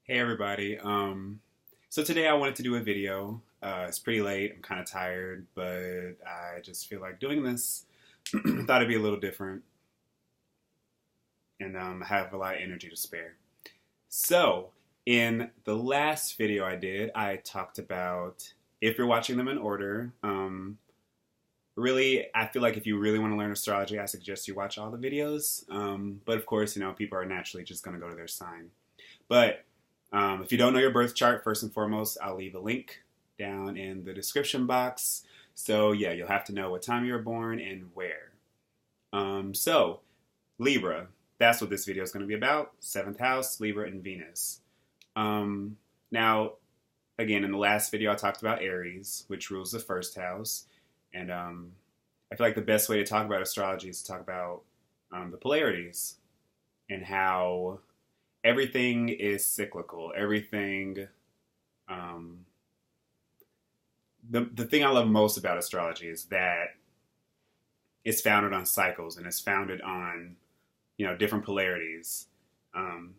Hey everybody. So today I wanted to do a video. It's pretty late. I'm kind of tired, but I just feel like doing this. Thought it'd be a little different, and I have a lot of energy to spare. So in the last video I did, I talked about if you're watching them in order. Really, I feel like if you really want to learn astrology, I suggest you watch all the videos. But of course, people are naturally just going to go to their sign. But if you don't know your birth chart, first and foremost, I'll leave a link down in the description box. So yeah, you'll have to know what time you were born and where. So Libra, that's what this video is going to be about. Seventh house, Libra and Venus. Now, again, in the last video, I talked about Aries, which rules the first house. And I feel like the best way to talk about astrology is to talk about the polarities and how everything is cyclical. Everything, the thing I love most about astrology is that it's founded on cycles and it's founded on, different polarities. And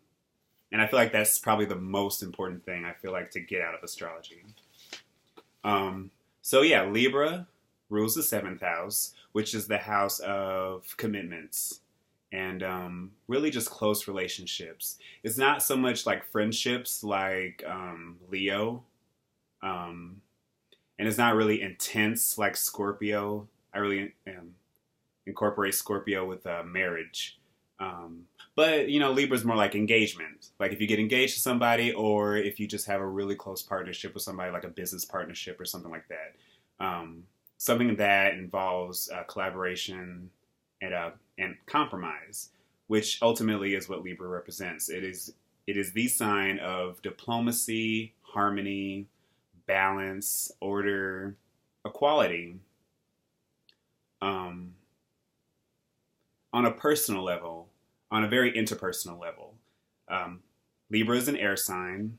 I feel like that's probably the most important thing I feel like to get out of astrology. So yeah, Libra rules the seventh house, which is the house of commitments and really just close relationships. It's not so much like friendships like Leo, and it's not really intense like Scorpio. I really incorporate Scorpio with marriage. But, Libra's more like engagement. Like if you get engaged to somebody or if you just have a really close partnership with somebody, like a business partnership or something like that. Something that involves collaboration and compromise, which ultimately is what Libra represents. It is the sign of diplomacy, harmony, balance, order, equality. On a personal level, on a very interpersonal level, Libra is an air sign.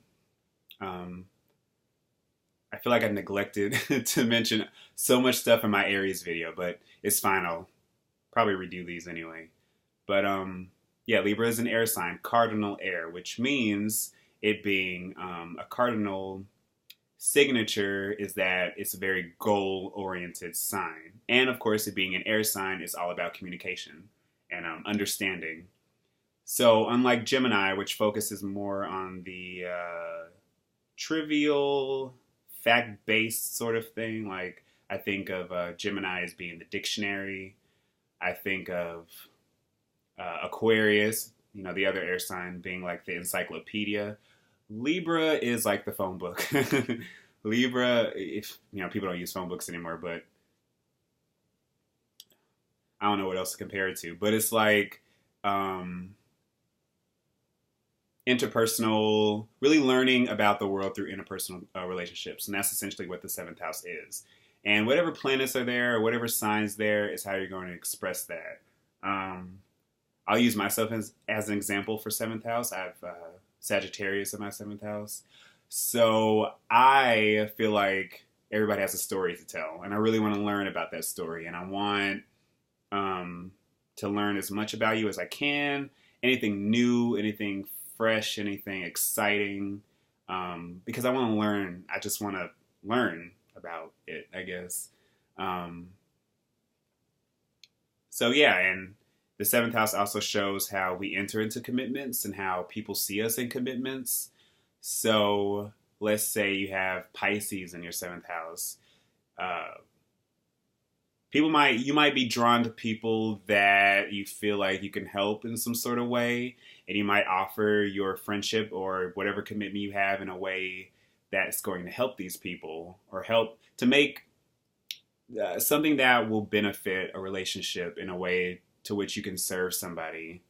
I feel like I neglected to mention so much stuff in my Aries video, but it's fine. I'll probably redo these anyway. But yeah, Libra is an air sign, cardinal air, which means it being a cardinal signature is that it's a very goal-oriented sign. And of course, it being an air sign is all about communication and understanding. So unlike Gemini, which focuses more on the trivial, fact-based sort of thing, like I think of Gemini as being the dictionary. I think of Aquarius, the other air sign being like the encyclopedia. Libra is like the phone book. Libra, if people don't use phone books anymore, but I don't know what else to compare it to. But it's like interpersonal, really learning about the world through interpersonal relationships, and that's essentially what the seventh house is. And whatever planets are there, or whatever signs there, is how you're going to express that. I'll use myself as an example for seventh house. I have Sagittarius in my seventh house. So I feel like everybody has a story to tell. And I really want to learn about that story. And I want to learn as much about you as I can. Anything new, anything fresh, anything exciting. Because I want to learn. I just want to learn about it, I guess. So yeah, and the seventh house also shows how we enter into commitments and how people see us in commitments. So let's say you have Pisces in your seventh house. You might be drawn to people that you feel like you can help in some sort of way, and you might offer your friendship or whatever commitment you have in a way that's going to help these people or help to make something that will benefit a relationship in a way to which you can serve somebody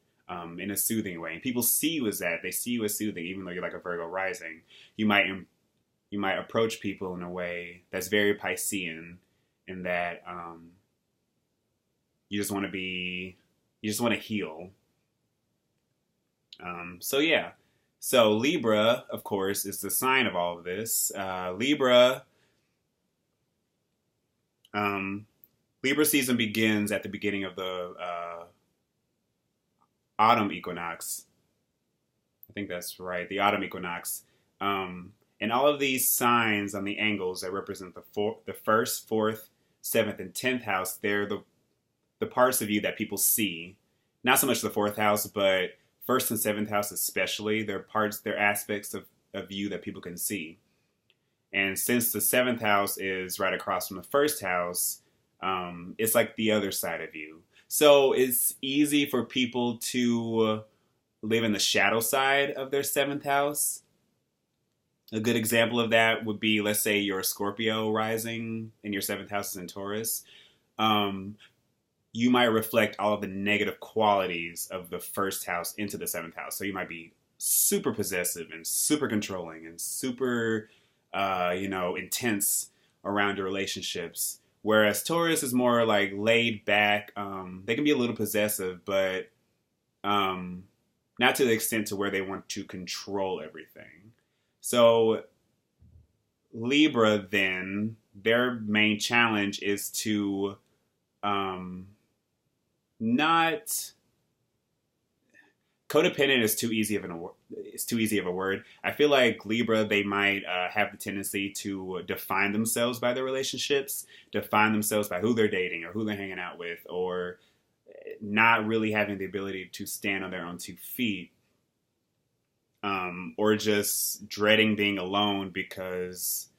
in a soothing way. And people see you as that. They see you as soothing, even though you're like a Virgo rising. You might approach people in a way that's very Piscean, in that you just want to heal. So yeah. So Libra, of course, is the sign of all of this. Libra season begins at the beginning of the autumn equinox. I think that's right. The autumn equinox. And all of these signs on the angles that represent the first, fourth, seventh, and 10th house, they're the parts of you that people see. Not so much the fourth house, but first and seventh house especially. They're aspects of you that people can see. And since the seventh house is right across from the first house, it's like the other side of you. So it's easy for people to live in the shadow side of their seventh house. A good example of that would be, let's say you're a Scorpio rising and your seventh house is in Taurus. You might reflect all of the negative qualities of the first house into the seventh house. So you might be super possessive and super controlling and super, intense around your relationships. Whereas Taurus is more like laid back. They can be a little possessive, but not to the extent to where they want to control everything. So Libra, then, their main challenge is to not... Codependent is too easy of a word. I feel like Libra, they might have the tendency to define themselves by their relationships, define themselves by who they're dating or who they're hanging out with, or not really having the ability to stand on their own 2 feet, or just dreading being alone because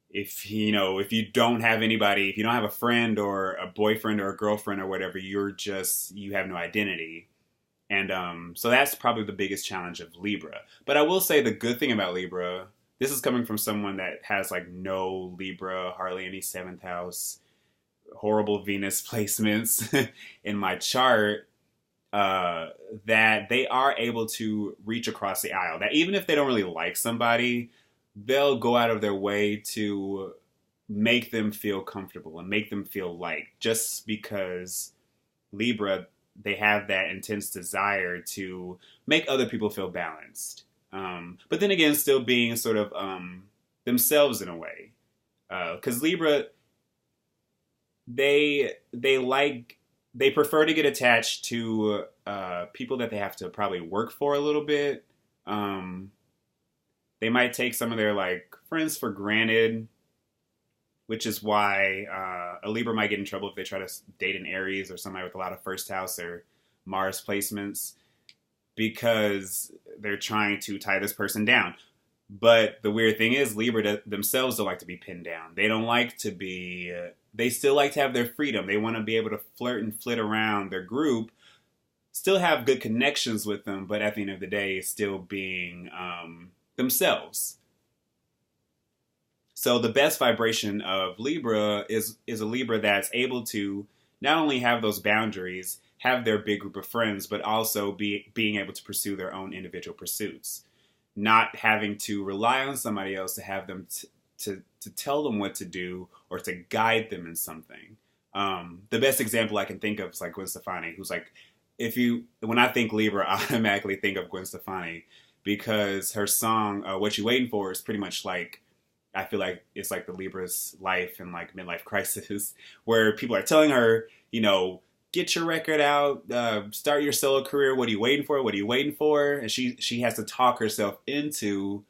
if you don't have anybody, if you don't have a friend or a boyfriend or a girlfriend or whatever, you have no identity. And so that's probably the biggest challenge of Libra. But I will say the good thing about Libra, this is coming from someone that has like no Libra, hardly any 7th house, horrible Venus placements in my chart, that they are able to reach across the aisle. That even if they don't really like somebody, they'll go out of their way to make them feel comfortable and make them feel liked, just because Libra, they have that intense desire to make other people feel balanced. But then again, still being sort of themselves in a way. Because Libra, they prefer to get attached to people that they have to probably work for a little bit. They might take some of their like friends for granted, which is why a Libra might get in trouble if they try to date an Aries or somebody with a lot of first house or Mars placements, because they're trying to tie this person down. But the weird thing is, Libra themselves don't like to be pinned down. They don't like to be, they still like to have their freedom. They want to be able to flirt and flit around their group, still have good connections with them, but at the end of the day, still being themselves. So the best vibration of Libra is a Libra that's able to not only have those boundaries, have their big group of friends, but also being able to pursue their own individual pursuits. Not having to rely on somebody else to have them to tell them what to do or to guide them in something. The best example I can think of is like Gwen Stefani, who's like, when I think Libra, I automatically think of Gwen Stefani, because her song, What You Waiting For, is pretty much like, I feel like it's like the Libra's life and like midlife crisis, where people are telling her, get your record out, start your solo career. What are you waiting for? What are you waiting for? And she has to talk herself into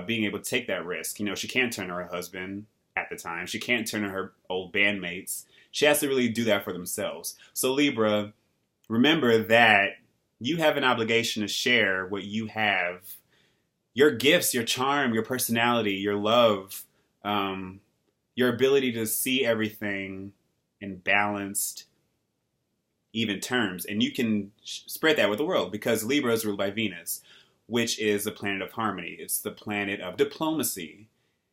being able to take that risk. She can't turn to her husband at the time. She can't turn to her old bandmates. She has to really do that for themselves. So Libra, remember that you have an obligation to share what you have. Your gifts, your charm, your personality, your love, your ability to see everything in balanced, even terms. And you can spread that with the world, because Libra is ruled by Venus, which is the planet of harmony. It's the planet of diplomacy.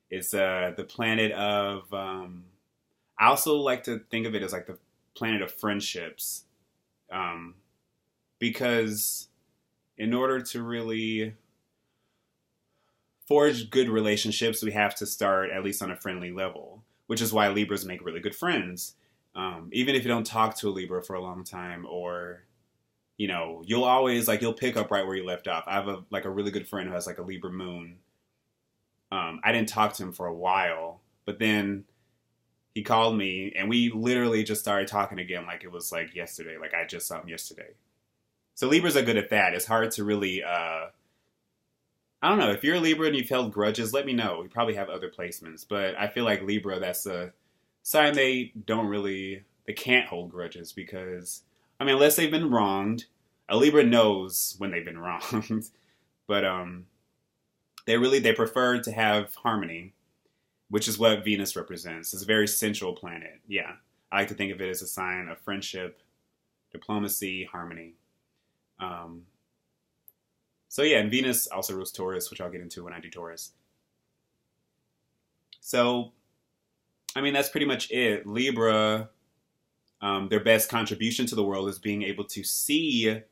It's the planet of... I also like to think of it as like the planet of friendships. Because in order to really forge good relationships, we have to start at least on a friendly level, which is why Libras make really good friends. Even if you don't talk to a Libra for a long time, or, you'll always, you'll pick up right where you left off. I have a really good friend who has like a Libra moon. I didn't talk to him for a while, but then he called me and we literally just started talking again like it was like yesterday. Like I just saw him yesterday. So Libras are good at that. It's hard to really, I don't know. If you're a Libra and you've held grudges, let me know. We probably have other placements. But I feel like Libra, that's a sign they can't hold grudges because, I mean, unless they've been wronged, a Libra knows when they've been wronged. But they prefer to have harmony, which is what Venus represents. It's a very sensual planet. Yeah. I like to think of it as a sign of friendship, diplomacy, harmony. So yeah, and Venus also rules Taurus, which I'll get into when I do Taurus. So, I mean, that's pretty much it. Libra, their best contribution to the world is being able to see,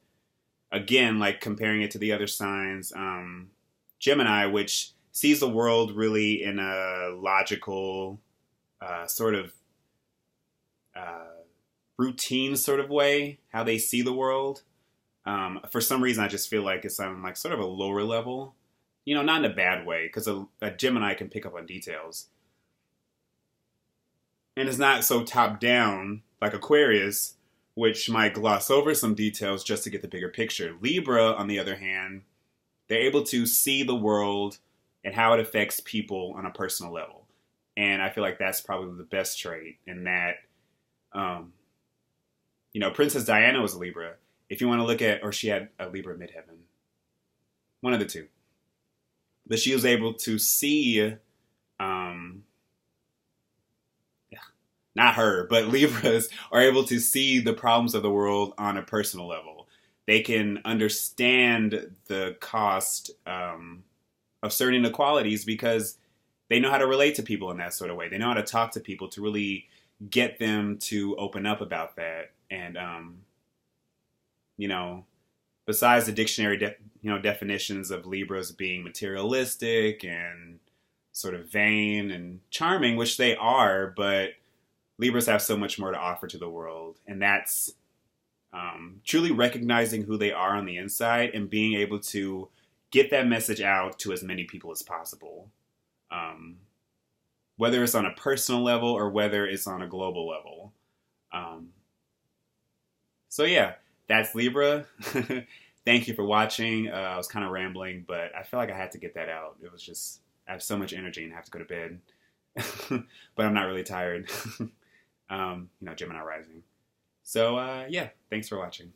again, like comparing it to the other signs, Gemini, which sees the world really in a logical, sort of routine sort of way, how they see the world. For some reason, I just feel like it's on like sort of a lower level, not in a bad way, because a Gemini can pick up on details. And it's not so top down like Aquarius, which might gloss over some details just to get the bigger picture. Libra, on the other hand, they're able to see the world and how it affects people on a personal level. And I feel like that's probably the best trait in that, Princess Diana was a Libra. If you want to look at, or she had a Libra midheaven. One of the two. But she was able to see, not her, but Libras are able to see the problems of the world on a personal level. They can understand the cost of certain inequalities because they know how to relate to people in that sort of way. They know how to talk to people to really get them to open up about that. And, besides the dictionary, definitions of Libras being materialistic and sort of vain and charming, which they are, but Libras have so much more to offer to the world. And that's truly recognizing who they are on the inside and being able to get that message out to as many people as possible. Whether it's on a personal level or whether it's on a global level. So yeah, that's Libra. Thank you for watching. I was kind of rambling, but I feel like I had to get that out. It was just, I have so much energy and I have to go to bed. But I'm not really tired. Gemini rising. So yeah, thanks for watching.